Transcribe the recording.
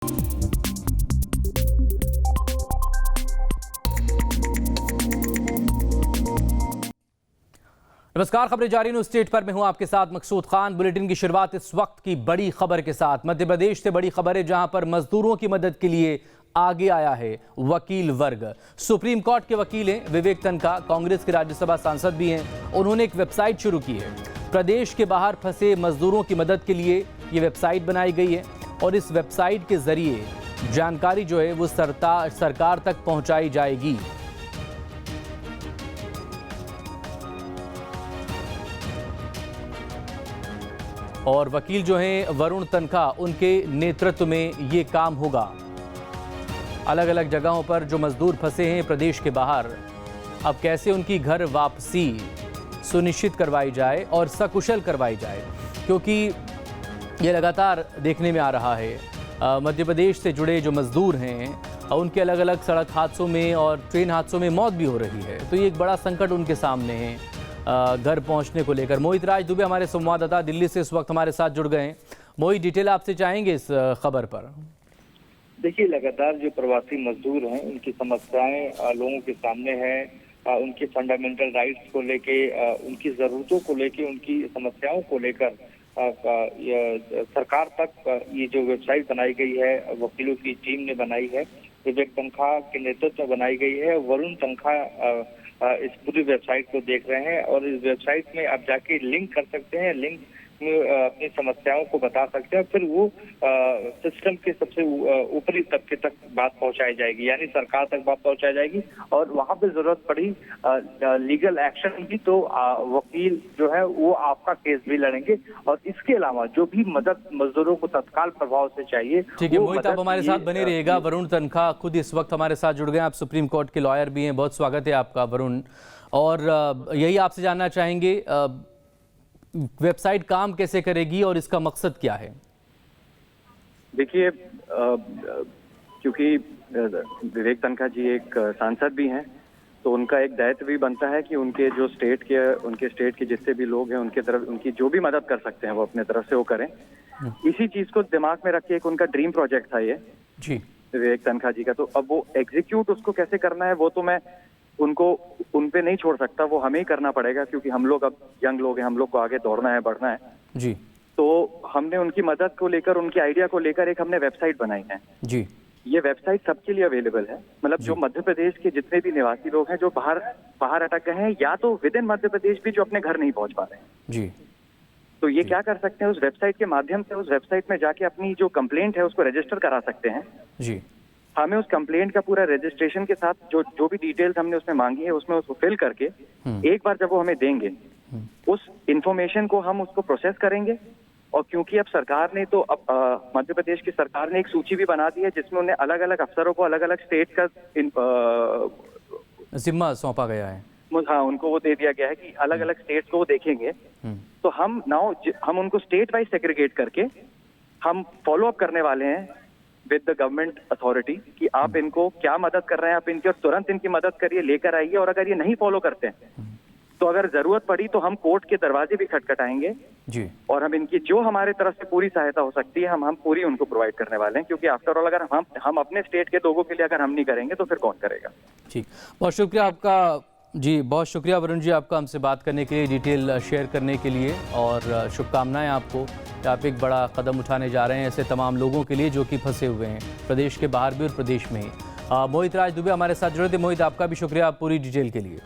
नमस्कार, खबरें जारी न्यूज स्टेट पर मैं हूं आपके साथ मकसूद खान। बुलेटिन की शुरुआत इस वक्त की बड़ी खबर के साथ। मध्य प्रदेश से बड़ी खबर है जहां पर मजदूरों की मदद के लिए आगे आया है वकील वर्ग। सुप्रीम कोर्ट के वकील हैं विवेक तनखा, कांग्रेस के राज्यसभा सांसद भी हैं। उन्होंने एक वेबसाइट शुरू की है। प्रदेश के बाहर फंसे मजदूरों की मदद के लिए ये वेबसाइट बनाई गई है और इस वेबसाइट के जरिए जानकारी जो है वो सरकार तक पहुंचाई जाएगी। और वकील जो हैं वरुण तनखा, उनके नेतृत्व में ये काम होगा। अलग अलग जगहों पर जो मजदूर फंसे हैं प्रदेश के बाहर, अब कैसे उनकी घर वापसी सुनिश्चित करवाई जाए और सकुशल करवाई जाए, क्योंकि ये लगातार देखने में आ रहा है मध्य प्रदेश से जुड़े जो मजदूर हैं उनके अलग अलग सड़क हादसों में और ट्रेन हादसों में मौत भी हो रही है। तो ये एक बड़ा संकट उनके सामने है घर पहुंचने को लेकर। मोहित राज दुबे हमारे संवाददाता दिल्ली से इस वक्त हमारे साथ जुड़ गए हैं। मोहित, डिटेल आपसे चाहेंगे इस खबर पर। देखिए, लगातार जो प्रवासी मजदूर हैं उनकी समस्याएं लोगों के सामने है। उनके फंडामेंटल राइट्स को लेके, उनकी जरूरतों को लेके, उनकी समस्याओं को लेकर सरकार तक ये जो वेबसाइट बनाई गई है, वकीलों की टीम ने बनाई है, विवेक तनखा के नेतृत्व में बनाई गई है। वरुण तनखा इस पूरी वेबसाइट को देख रहे हैं और इस वेबसाइट में आप जाके लिंक कर सकते हैं। लिंक में अपनी समस्याओं को बता सकते हैं, फिर वो सिस्टम के सबसे ऊपरी तबके तक बात पहुंचाई जाएगी, यानी सरकार तक बात पहुंचाई जाएगी। और वहां पे जरूरत पड़ी लीगल एक्शन की तो वकील जो है वो आपका केस भी लड़ेंगे। और इसके अलावा जो भी मदद मजदूरों को तत्काल प्रभाव से चाहिए। ठीक है मोहित, आप हमारे साथ बने रहिएगा। वरुण तनखा खुद इस वक्त हमारे साथ जुड़ गए। आप सुप्रीम कोर्ट के लॉयर भी हैं। बहुत स्वागत है आपका वरुण। और यही आपसे जानना चाहेंगे, वेबसाइट काम कैसे करेगी और इसका मकसद क्या है? देखिए, क्योंकि विवेक तनखा जी एक सांसद भी हैं, तो उनका एक दायित्व भी बनता है कि उनके स्टेट के जितने भी लोग हैं उनके तरफ उनकी जो भी मदद कर सकते हैं वो अपने तरफ से वो करें। इसी चीज को दिमाग में रख के एक उनका ड्रीम प्रोजेक्ट था ये जी विवेक तनखा जी का। तो अब वो एग्जीक्यूट उसको कैसे करना है वो तो मैं उन पे नहीं छोड़ सकता, वो हमें ही करना पड़ेगा, क्योंकि हम लोग अब यंग लोग हैं, हम लोग को आगे दौड़ना है, बढ़ना है जी। तो हमने उनकी मदद को लेकर, उनकी आइडिया को लेकर एक हमने वेबसाइट बनाई है जी। ये वेबसाइट सबके लिए अवेलेबल है, मतलब जो मध्य प्रदेश के जितने भी निवासी लोग हैं जो बाहर अटक गए हैं या तो विद इन मध्य प्रदेश भी जो अपने घर नहीं पहुंच पा रहे हैं जी, तो ये क्या कर सकते हैं, उस वेबसाइट के माध्यम से उस वेबसाइट में जाके अपनी जो कंप्लेंट है उसको रजिस्टर करा सकते हैं जी। हमें उस कंप्लेंट का पूरा रजिस्ट्रेशन के साथ जो भी डिटेल्स हमने उसमें मांगी है उसमें उसको फिल करके एक बार जब वो हमें देंगे उस इंफॉर्मेशन को हम उसको प्रोसेस करेंगे। और क्योंकि अब सरकार ने तो अब मध्य प्रदेश की सरकार ने एक सूची भी बना दी है जिसमें उन्हें अलग अलग अफसरों को अलग अलग स्टेट का जिम्मा सौंपा गया है। हाँ, उनको वो दे दिया गया है कि अलग अलग स्टेट्स को वो देखेंगे। तो हम उनको स्टेट वाइज सेग्रीगेट करके हम फॉलो अप करने वाले हैं विद द गवर्नमेंट अथॉरिटी कि आप इनको क्या मदद कर रहे हैं, आप इनकी और तुरंत इनकी मदद करिए, लेकर आइए। और अगर ये नहीं फॉलो करते हैं तो अगर जरूरत पड़ी तो हम कोर्ट के दरवाजे भी खटखटाएंगे जी। और हम इनकी जो हमारे तरफ से पूरी सहायता हो सकती है हम पूरी उनको प्रोवाइड करने वाले हैं, क्योंकि आफ्टर ऑल अगर हम अपने स्टेट के लोगों के लिए अगर हम नहीं करेंगे तो फिर कौन करेगा। ठीक, बहुत शुक्रिया आपका जी। बहुत शुक्रिया वरुण जी आपका हमसे बात करने के लिए, डिटेल शेयर करने के लिए, और शुभकामनाएं आपको कि आप एक बड़ा कदम उठाने जा रहे हैं ऐसे तमाम लोगों के लिए जो कि फंसे हुए हैं प्रदेश के बाहर भी और प्रदेश में ही। मोहित राज दुबे हमारे साथ जुड़े थे। मोहित, आपका भी शुक्रिया पूरी डिटेल के लिए।